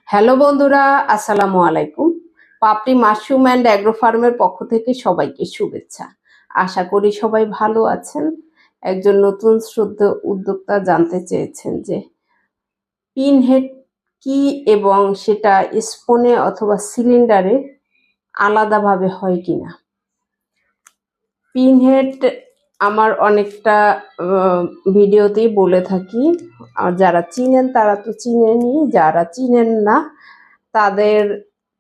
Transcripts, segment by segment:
Hello বন্ধুরা, আসসালামু আলাইকুম। পাপড়ি মাশরুম অ্যান্ড অ্যাগ্রো ফার্মের পক্ষ থেকে সবাইকে শুভেচ্ছা। আশা করি সবাই ভালো আছেন। একজন নতুন উদ্যোক্তা জানতে চেয়েছেন যে পিন হেড কি এবং সেটা স্পুনে অথবা সিলিন্ডারে আলাদাভাবে হয় কিনা। পিন হেড আমার অনেকটা ভিডিওতেই বলে থাকি। আর যারা চিনেন তারা তো চিনেনই, যারা চিনেন না তাদের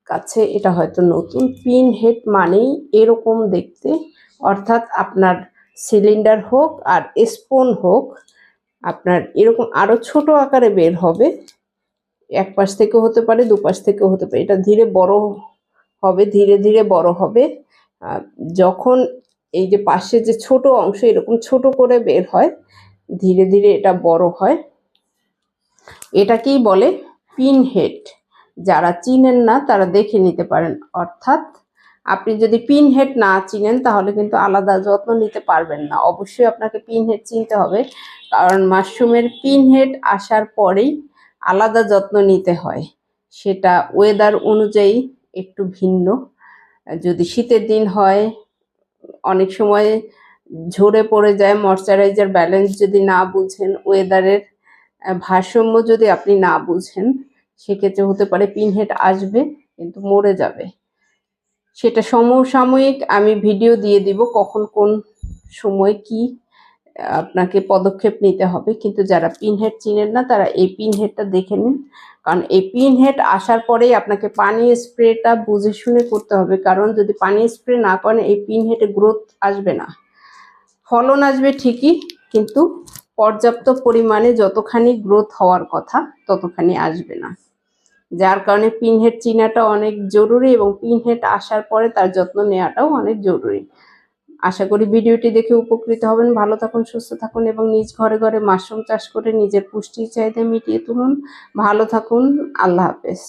কাছে এটা হয়তো নতুন। পিন হেড মানেই এরকম দেখতে, অর্থাৎ আপনার সিলিন্ডার হোক আর স্পুন হোক, আপনার এরকম আরো ছোট আকারে বের হবে। এক পাশ থেকে হতে পারে, দুপাশ থেকে হতে পারে। এটা ধীরে বড় হবে, ধীরে ধীরে বড় হবে। যখন এই যে পাশে যে ছোট অংশ এরকম ছোট করে বের হয়, ধীরে ধীরে এটা বড় হয়। এটাকেই বলে পিন হেড। যারা চিনেন না তারা দেখে নিতে পারেন। অর্থাৎ আপনি যদি পিন হেড না চিনেন তাহলে কিন্তু আলাদা যত্ন নিতে পারবেন না। অবশ্যই আপনাকে পিন হেড চিনতে হবে, কারণ মাশরুমের পিন হেড আসার পরেই আলাদা যত্ন নিতে হয়। সেটা ওয়েদার অনুযায়ী একটু ভিন্ন। যদি শীতের দিন হয়, অনেক সময় ঝরে পড়ে যায়। ময়শ্চারাইজার ব্যালেন্স যদি না বুঝেন, ওয়েদারের ভারসাম্য যদি আপনি না বুঝেন, সেক্ষেত্রে হতে পারে পিন হেড আসবে কিন্তু মরে যাবে। সেটা সমসাময়িক আমি ভিডিও দিয়ে দিব কখন কোন সময় কি আপনাকে পদক্ষেপ নিতে হবে। কিন্তু যারা পিন হেড চিনেন না তারা এই পিন হেডটা দেখে নিন, কারণ এই পিন হেড আসার পরেই আপনাকে পানি স্প্রেটা বুঝে শুনে করতে হবে। কারণ যদি পানি স্প্রে না করেন এই পিন হেডে গ্রোথ আসবে না। ফলন আসবে ঠিকই, কিন্তু পর্যাপ্ত পরিমাণে যতখানি গ্রোথ হওয়ার কথা ততখানি আসবে না। যার কারণে পিন হেড চিনাটা অনেক জরুরি এবং পিন হেড আসার পরে তার যত্ন নেওয়াটাও অনেক জরুরি। আশা করি ভিডিওটি দেখে উপকৃত হবেন। ভালো থাকুন, সুস্থ থাকুন এবং নিজ ঘরে ঘরে মাশরুম চাষ করে নিজের পুষ্টির চাহিদা মিটিয়ে তুলুন। ভালো থাকুন, আল্লাহ হাফেজ।